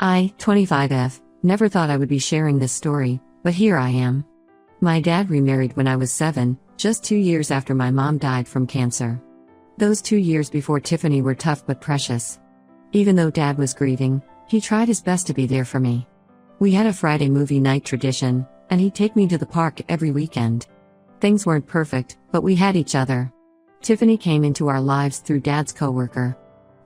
I, 25F, never thought I would be sharing this story, but here I am. My dad remarried when I was 7, just 2 years after my mom died from cancer. Those 2 years before Tiffany were tough but precious. Even though Dad was grieving, he tried his best to be there for me. We had a Friday movie night tradition, and he'd take me to the park every weekend. Things weren't perfect, but we had each other. Tiffany came into our lives through Dad's coworker.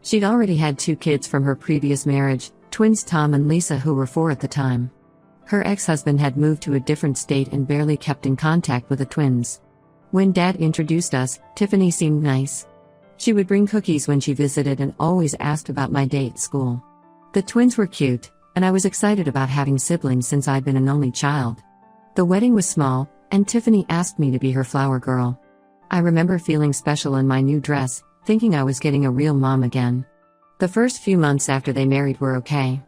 She'd already had 2 kids from her previous marriage, twins Tom and Lisa, who were 4 at the time. Her ex-husband had moved to a different state and barely kept in contact with the twins. When Dad introduced us, Tiffany seemed nice. She would bring cookies when she visited and always asked about my day at school. The twins were cute, and I was excited about having siblings since I'd been an only child. The wedding was small, and Tiffany asked me to be her flower girl. I remember feeling special in my new dress, thinking I was getting a real mom again. The first few months after they married were okay.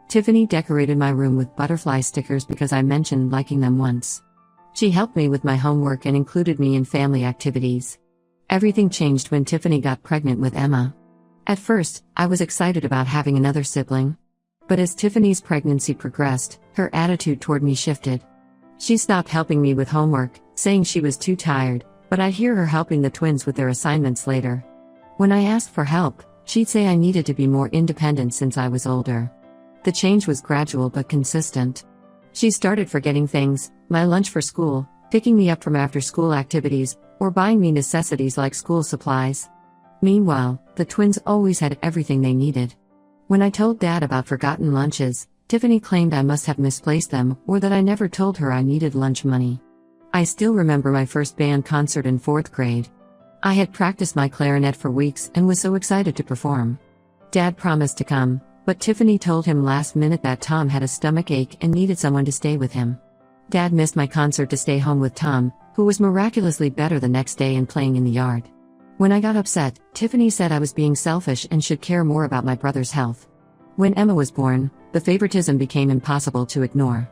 Tiffany decorated my room with butterfly stickers because I mentioned liking them once. She helped me with my homework and included me in family activities. Everything changed when Tiffany got pregnant with Emma. At first, I was excited about having another sibling. But as Tiffany's pregnancy progressed, her attitude toward me shifted. She stopped helping me with homework, saying she was too tired, but I'd hear her helping the twins with their assignments later. When I asked for help, she'd say I needed to be more independent since I was older. The change was gradual but consistent. She started forgetting things, my lunch for school, picking me up from after-school activities, or buying me necessities like school supplies. Meanwhile, the twins always had everything they needed. When I told Dad about forgotten lunches, Tiffany claimed I must have misplaced them or that I never told her I needed lunch money. I still remember my first band concert in 4th grade. I had practiced my clarinet for weeks and was so excited to perform. Dad promised to come, but Tiffany told him last minute that Tom had a stomach ache and needed someone to stay with him. Dad missed my concert to stay home with Tom, who was miraculously better the next day and playing in the yard. When I got upset, Tiffany said I was being selfish and should care more about my brother's health. When Emma was born, the favoritism became impossible to ignore.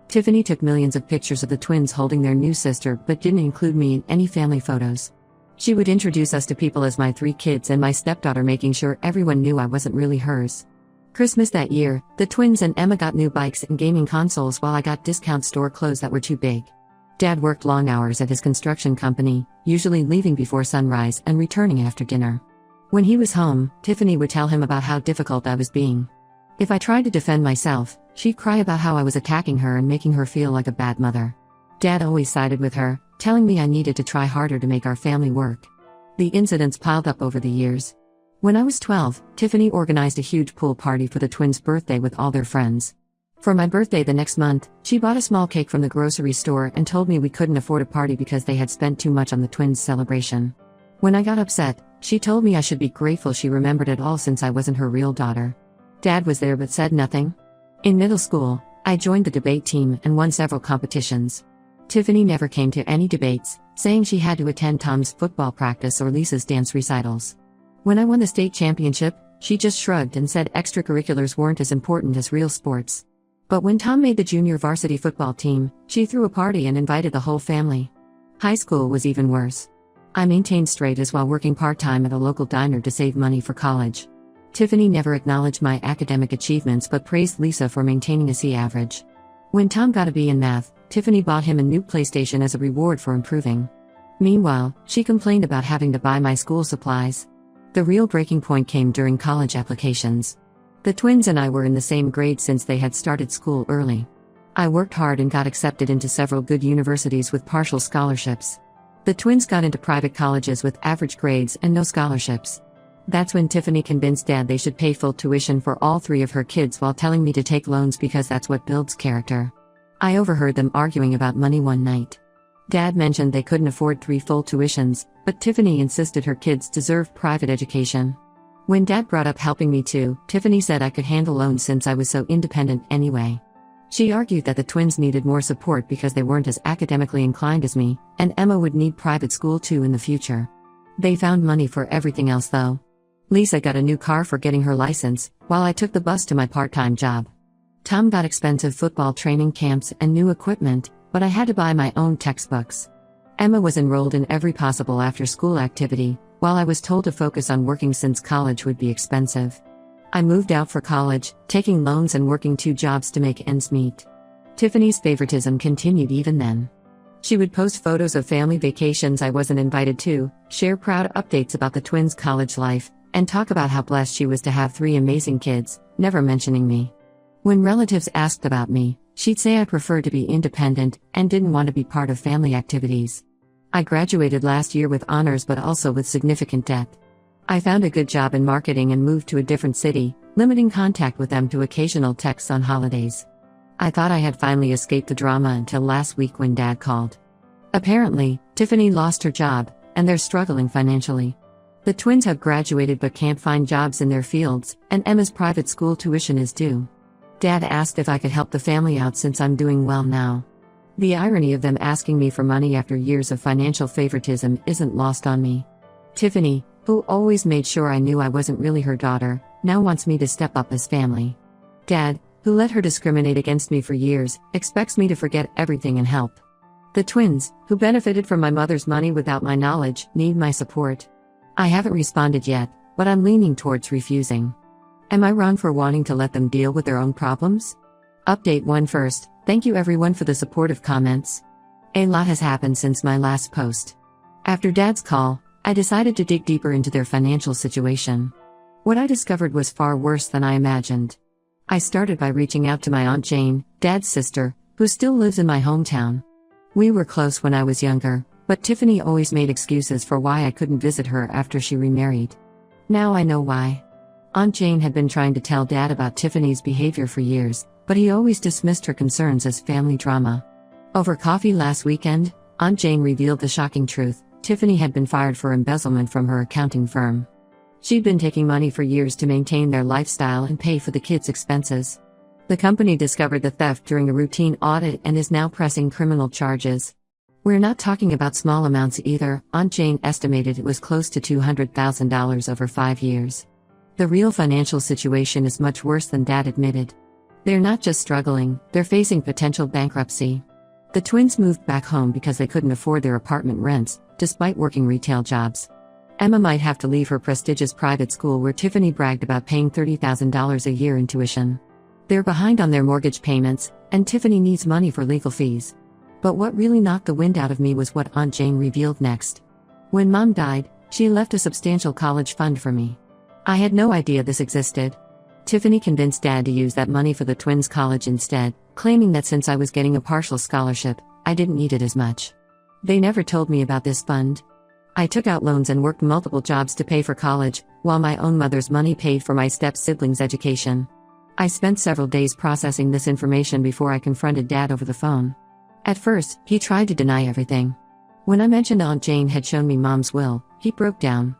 Tiffany took millions of pictures of the twins holding their new sister but didn't include me in any family photos. She would introduce us to people as my 3 kids and my stepdaughter, making sure everyone knew I wasn't really hers. Christmas that year, the twins and Emma got new bikes and gaming consoles while I got discount store clothes that were too big. Dad worked long hours at his construction company, usually leaving before sunrise and returning after dinner. When he was home, Tiffany would tell him about how difficult I was being. If I tried to defend myself, she'd cry about how I was attacking her and making her feel like a bad mother. Dad always sided with her, telling me I needed to try harder to make our family work. The incidents piled up over the years. When I was 12, Tiffany organized a huge pool party for the twins' birthday with all their friends. For my birthday the next month, she bought a small cake from the grocery store and told me we couldn't afford a party because they had spent too much on the twins' celebration. When I got upset, she told me I should be grateful she remembered it all since I wasn't her real daughter. Dad was there but said nothing. In middle school, I joined the debate team and won several competitions. Tiffany never came to any debates, saying she had to attend Tom's football practice or Lisa's dance recitals. When I won the state championship, she just shrugged and said extracurriculars weren't as important as real sports. But when Tom made the junior varsity football team, she threw a party and invited the whole family. High school was even worse. I maintained straight A's while working part-time at a local diner to save money for college. Tiffany never acknowledged my academic achievements but praised Lisa for maintaining a C average. When Tom got a B in math, Tiffany bought him a new PlayStation as a reward for improving. Meanwhile, she complained about having to buy my school supplies. The real breaking point came during college applications. The twins and I were in the same grade since they had started school early. I worked hard and got accepted into several good universities with partial scholarships. The twins got into private colleges with average grades and no scholarships. That's when Tiffany convinced Dad they should pay full tuition for all 3 of her kids while telling me to take loans because that's what builds character. I overheard them arguing about money one night. Dad mentioned they couldn't afford 3 full tuitions, but Tiffany insisted her kids deserved private education. When Dad brought up helping me too, Tiffany said I could handle loans since I was so independent anyway. She argued that the twins needed more support because they weren't as academically inclined as me, and Emma would need private school too in the future. They found money for everything else though. Lisa got a new car for getting her license, while I took the bus to my part-time job. Tom got expensive football training camps and new equipment, but I had to buy my own textbooks. Emma was enrolled in every possible after-school activity, while I was told to focus on working since college would be expensive. I moved out for college, taking loans and working 2 jobs to make ends meet. Tiffany's favoritism continued even then. She would post photos of family vacations I wasn't invited to, share proud updates about the twins' college life, and talk about how blessed she was to have 3 amazing kids, never mentioning me. When relatives asked about me, she'd say I preferred to be independent and didn't want to be part of family activities. I graduated last year with honors but also with significant debt. I found a good job in marketing and moved to a different city, limiting contact with them to occasional texts on holidays. I thought I had finally escaped the drama until last week when Dad called. Apparently, Tiffany lost her job, and they're struggling financially. The twins have graduated but can't find jobs in their fields, and Emma's private school tuition is due. Dad asked if I could help the family out since I'm doing well now. The irony of them asking me for money after years of financial favoritism isn't lost on me. Tiffany, who always made sure I knew I wasn't really her daughter, now wants me to step up as family. Dad, who let her discriminate against me for years, expects me to forget everything and help. The twins, who benefited from my mother's money without my knowledge, need my support. I haven't responded yet, but I'm leaning towards refusing. Am I wrong for wanting to let them deal with their own problems? Update 1 first, thank you everyone for the supportive comments. A lot has happened since my last post. After Dad's call, I decided to dig deeper into their financial situation. What I discovered was far worse than I imagined. I started by reaching out to my Aunt Jane, Dad's sister, who still lives in my hometown. We were close when I was younger, but Tiffany always made excuses for why I couldn't visit her after she remarried. Now I know why. Aunt Jane had been trying to tell Dad about Tiffany's behavior for years, but he always dismissed her concerns as family drama. Over coffee last weekend, Aunt Jane revealed the shocking truth: Tiffany had been fired for embezzlement from her accounting firm. She'd been taking money for years to maintain their lifestyle and pay for the kids' expenses. The company discovered the theft during a routine audit and is now pressing criminal charges. We're not talking about small amounts either. Aunt Jane estimated it was close to $200,000 over 5 years. The real financial situation is much worse than Dad admitted. They're not just struggling, they're facing potential bankruptcy. The twins moved back home because they couldn't afford their apartment rents, despite working retail jobs. Emma might have to leave her prestigious private school where Tiffany bragged about paying $30,000 a year in tuition. They're behind on their mortgage payments, and Tiffany needs money for legal fees. But what really knocked the wind out of me was what Aunt Jane revealed next. When Mom died, she left a substantial college fund for me. I had no idea this existed. Tiffany convinced Dad to use that money for the twins' college instead, claiming that since I was getting a partial scholarship, I didn't need it as much. They never told me about this fund. I took out loans and worked multiple jobs to pay for college, while my own mother's money paid for my step-siblings' education. I spent several days processing this information before I confronted Dad over the phone. At first, he tried to deny everything. When I mentioned Aunt Jane had shown me Mom's will, he broke down.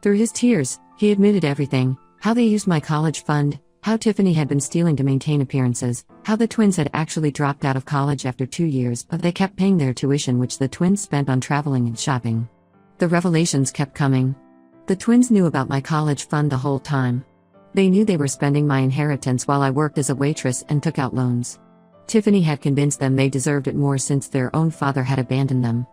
Through his tears, he admitted everything: how they used my college fund, how Tiffany had been stealing to maintain appearances, how the twins had actually dropped out of college after 2 years but they kept paying their tuition, which the twins spent on traveling and shopping. The revelations kept coming. The twins knew about my college fund the whole time. They knew they were spending my inheritance while I worked as a waitress and took out loans. Tiffany had convinced them they deserved it more since their own father had abandoned them.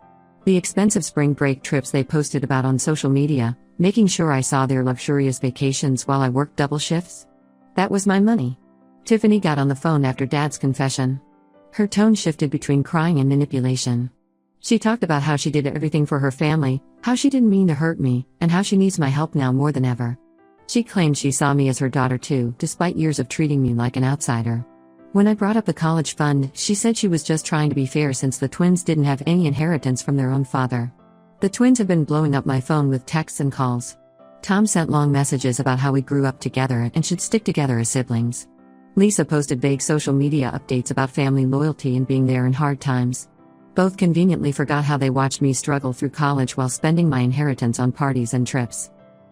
The expensive spring break trips they posted about on social media, making sure I saw their luxurious vacations while I worked double shifts. That was my money. Tiffany got on the phone after Dad's confession. Her tone shifted between crying and manipulation. She talked about how she did everything for her family, how she didn't mean to hurt me, and how she needs my help now more than ever. She claimed she saw me as her daughter too, despite years of treating me like an outsider. When I brought up the college fund, she said she was just trying to be fair since the twins didn't have any inheritance from their own father. The twins have been blowing up my phone with texts and calls. Tom sent long messages about how we grew up together and should stick together as siblings. Lisa posted vague social media updates about family loyalty and being there in hard times. Both conveniently forgot how they watched me struggle through college while spending my inheritance on parties and trips.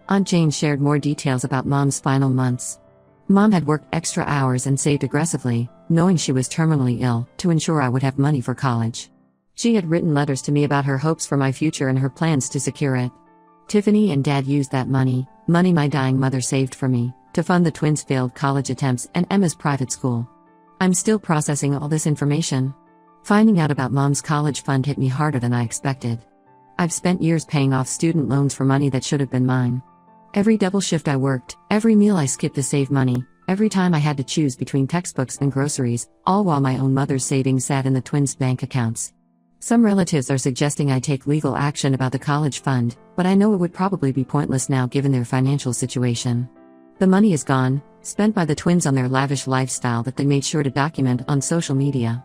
Aunt Jane shared more details about Mom's final months. Mom had worked extra hours and saved aggressively, knowing she was terminally ill, to ensure I would have money for college. She had written letters to me about her hopes for my future and her plans to secure it. Tiffany and Dad used that money my dying mother saved for me, to fund the twins' failed college attempts and Emma's private school. I'm still processing all this information. Finding out about Mom's college fund hit me harder than I expected. I've spent years paying off student loans for money that should have been mine. Every double shift I worked, every meal I skipped to save money, every time I had to choose between textbooks and groceries, all while my own mother's savings sat in the twins' bank accounts. Some relatives are suggesting I take legal action about the college fund, but I know it would probably be pointless now given their financial situation. The money is gone, spent by the twins on their lavish lifestyle that they made sure to document on social media.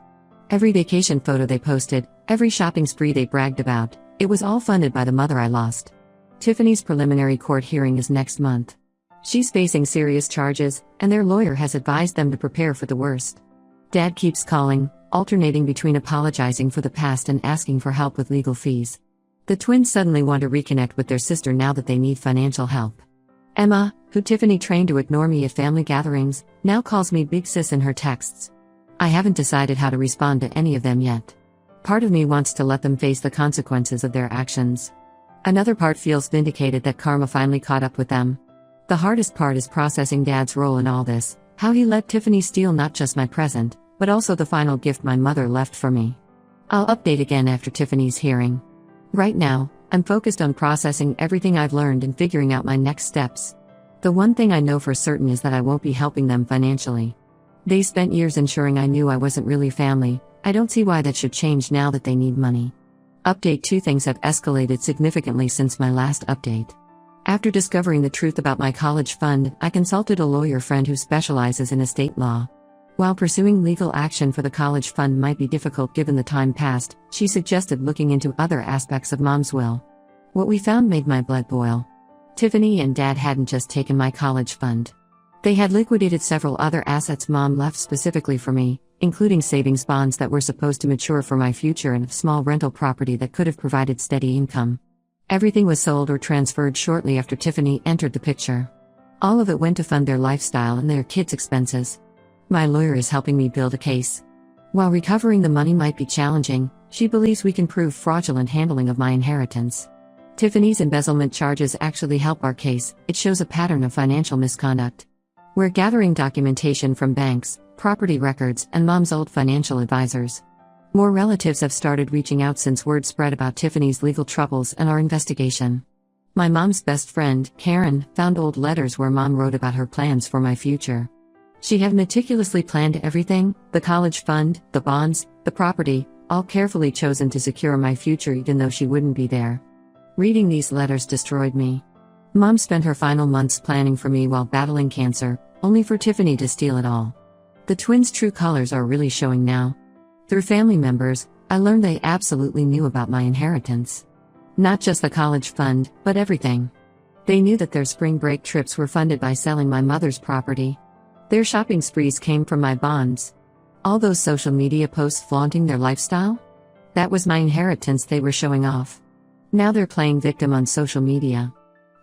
Every vacation photo they posted, every shopping spree they bragged about, it was all funded by the mother I lost. Tiffany's preliminary court hearing is next month. She's facing serious charges, and their lawyer has advised them to prepare for the worst. Dad keeps calling, alternating between apologizing for the past and asking for help with legal fees. The twins suddenly want to reconnect with their sister now that they need financial help. Emma, who Tiffany trained to ignore me at family gatherings, now calls me Big Sis in her texts. I haven't decided how to respond to any of them yet. Part of me wants to let them face the consequences of their actions. Another part feels vindicated that karma finally caught up with them. The hardest part is processing Dad's role in all this, how he let Tiffany steal not just my present, but also the final gift my mother left for me. I'll update again after Tiffany's hearing. Right now, I'm focused on processing everything I've learned and figuring out my next steps. The one thing I know for certain is that I won't be helping them financially. They spent years ensuring I knew I wasn't really family. I don't see why that should change now that they need money. Update 2: Things have escalated significantly since my last update. After discovering the truth about my college fund, I consulted a lawyer friend who specializes in estate law. While pursuing legal action for the college fund might be difficult given the time passed, she suggested looking into other aspects of Mom's will. What we found made my blood boil. Tiffany and Dad hadn't just taken my college fund. They had liquidated several other assets Mom left specifically for me, including savings bonds that were supposed to mature for my future and a small rental property that could have provided steady income. Everything was sold or transferred shortly after Tiffany entered the picture. All of it went to fund their lifestyle and their kids' expenses. My lawyer is helping me build a case. While recovering the money might be challenging, she believes we can prove fraudulent handling of my inheritance. Tiffany's embezzlement charges actually help our case. It shows a pattern of financial misconduct. We're gathering documentation from banks, property records, and Mom's old financial advisors. More relatives have started reaching out since word spread about Tiffany's legal troubles and our investigation. My mom's best friend, Karen, found old letters where Mom wrote about her plans for my future. She had meticulously planned everything: the college fund, the bonds, the property, all carefully chosen to secure my future even though she wouldn't be there. Reading these letters destroyed me. Mom spent her final months planning for me while battling cancer, only for Tiffany to steal it all. The twins' true colors are really showing now. Through family members, I learned they absolutely knew about my inheritance. Not just the college fund, but everything. They knew that their spring break trips were funded by selling my mother's property. Their shopping sprees came from my bonds. All those social media posts flaunting their lifestyle? That was my inheritance they were showing off. Now they're playing victim on social media.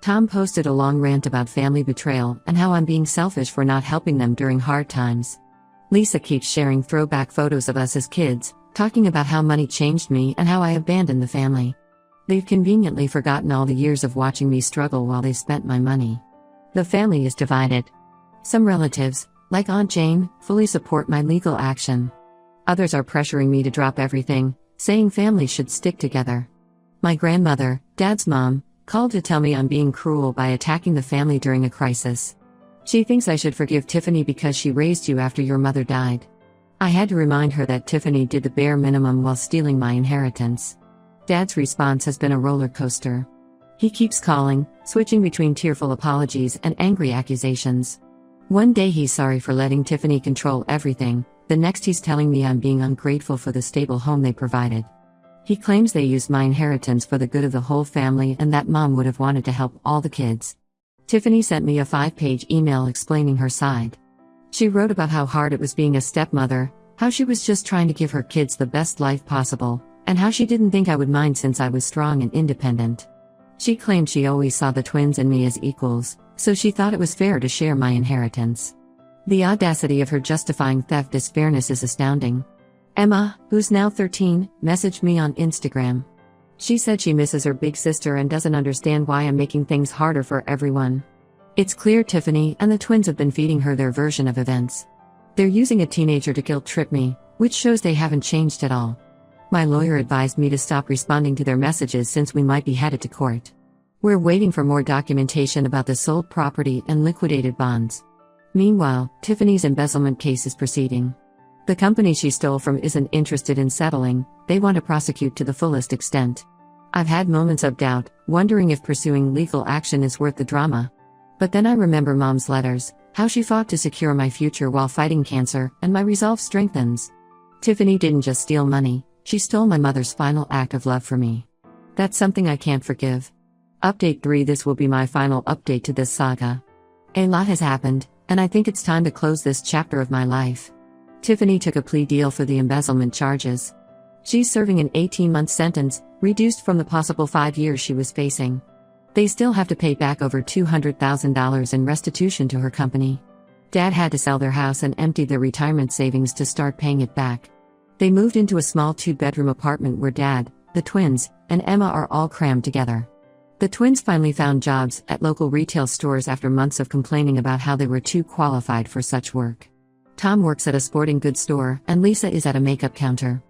Tom posted a long rant about family betrayal and how I'm being selfish for not helping them during hard times. Lisa keeps sharing throwback photos of us as kids, talking about how money changed me and how I abandoned the family. They've conveniently forgotten all the years of watching me struggle while they spent my money. The family is divided. Some relatives, like Aunt Jane, fully support my legal action. Others are pressuring me to drop everything, saying families should stick together. My grandmother, Dad's mom, called to tell me I'm being cruel by attacking the family during a crisis. She thinks I should forgive Tiffany because she raised you after your mother died. I had to remind her that Tiffany did the bare minimum while stealing my inheritance. Dad's response has been a roller coaster. He keeps calling, switching between tearful apologies and angry accusations. One day he's sorry for letting Tiffany control everything, the next he's telling me I'm being ungrateful for the stable home they provided. He claims they used my inheritance for the good of the whole family and that Mom would have wanted to help all the kids. Tiffany sent me a 5-page email explaining her side. She wrote about how hard it was being a stepmother, how she was just trying to give her kids the best life possible, and how she didn't think I would mind since I was strong and independent. She claimed she always saw the twins and me as equals, so she thought it was fair to share my inheritance. The audacity of her justifying theft as fairness is astounding. Emma, who's now 13, messaged me on Instagram. She said she misses her big sister and doesn't understand why I'm making things harder for everyone. It's clear Tiffany and the twins have been feeding her their version of events. They're using a teenager to guilt-trip me, which shows they haven't changed at all. My lawyer advised me to stop responding to their messages since we might be headed to court. We're waiting for more documentation about the sold property and liquidated bonds. Meanwhile, Tiffany's embezzlement case is proceeding. The company she stole from isn't interested in settling, they want to prosecute to the fullest extent. I've had moments of doubt, wondering if pursuing legal action is worth the drama. But then I remember Mom's letters, how she fought to secure my future while fighting cancer, and my resolve strengthens. Tiffany didn't just steal money, she stole my mother's final act of love for me. That's something I can't forgive. Update 3. This will be my final update to this saga. A lot has happened, and I think it's time to close this chapter of my life. Tiffany took a plea deal for the embezzlement charges. She's serving an 18-month sentence, reduced from the possible 5 years she was facing. They still have to pay back over $200,000 in restitution to her company. Dad had to sell their house and empty their retirement savings to start paying it back. They moved into a small 2-bedroom apartment where Dad, the twins, and Emma are all crammed together. The twins finally found jobs at local retail stores after months of complaining about how they were too qualified for such work. Tom works at a sporting goods store, and Lisa is at a makeup counter.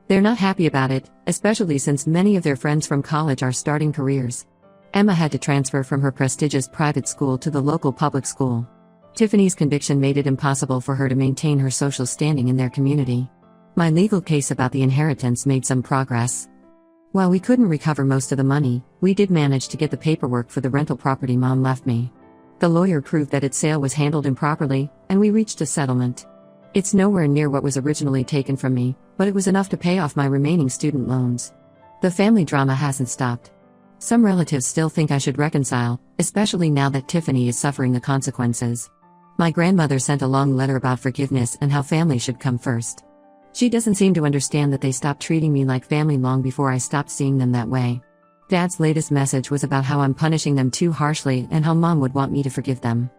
They're not happy about it, especially since many of their friends from college are starting careers. Emma had to transfer from her prestigious private school to the local public school. Tiffany's conviction made it impossible for her to maintain her social standing in their community. My legal case about the inheritance made some progress. While we couldn't recover most of the money, we did manage to get the paperwork for the rental property Mom left me. The lawyer proved that its sale was handled improperly, and we reached a settlement. It's nowhere near what was originally taken from me, but it was enough to pay off my remaining student loans. The family drama hasn't stopped. Some relatives still think I should reconcile, especially now that Tiffany is suffering the consequences. My grandmother sent a long letter about forgiveness and how family should come first. She doesn't seem to understand that they stopped treating me like family long before I stopped seeing them that way. Dad's latest message was about how I'm punishing them too harshly and how Mom would want me to forgive them.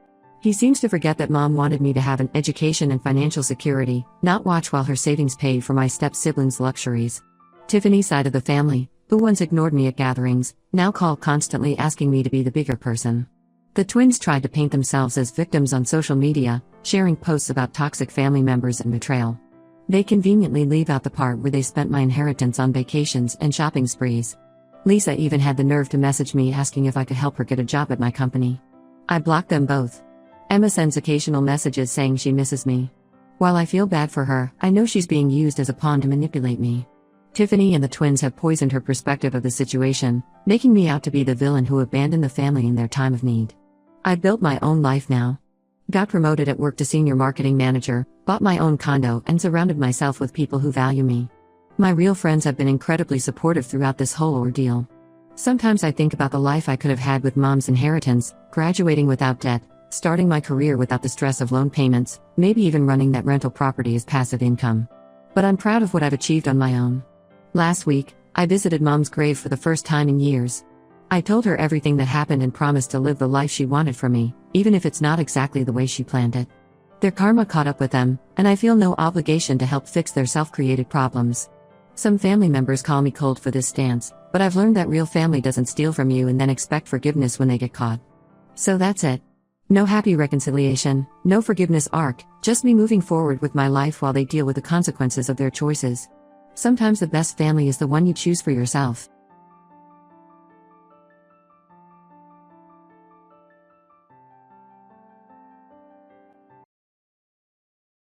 He seems to forget that Mom wanted me to have an education and financial security, not watch while her savings paid for my step-siblings' luxuries. Tiffany's side of the family, who once ignored me at gatherings, now call constantly asking me to be the bigger person. The twins tried to paint themselves as victims on social media, sharing posts about toxic family members and betrayal. They conveniently leave out the part where they spent my inheritance on vacations and shopping sprees. Lisa even had the nerve to message me asking if I could help her get a job at my company. I blocked them both. Emma sends occasional messages saying she misses me. While I feel bad for her, I know she's being used as a pawn to manipulate me. Tiffany and the twins have poisoned her perspective of the situation, making me out to be the villain who abandoned the family in their time of need. I've built my own life now. Got promoted at work to senior marketing manager, bought my own condo, and surrounded myself with people who value me. My real friends have been incredibly supportive throughout this whole ordeal. Sometimes I think about the life I could have had with Mom's inheritance, graduating without debt, starting my career without the stress of loan payments, maybe even running that rental property as passive income. But I'm proud of what I've achieved on my own. Last week, I visited Mom's grave for the first time in years. I told her everything that happened and promised to live the life she wanted for me, even if it's not exactly the way she planned it. Their karma caught up with them, and I feel no obligation to help fix their self-created problems. Some family members call me cold for this stance, but I've learned that real family doesn't steal from you and then expect forgiveness when they get caught. So that's it. No happy reconciliation, no forgiveness arc, just me moving forward with my life while they deal with the consequences of their choices. Sometimes the best family is the one you choose for yourself.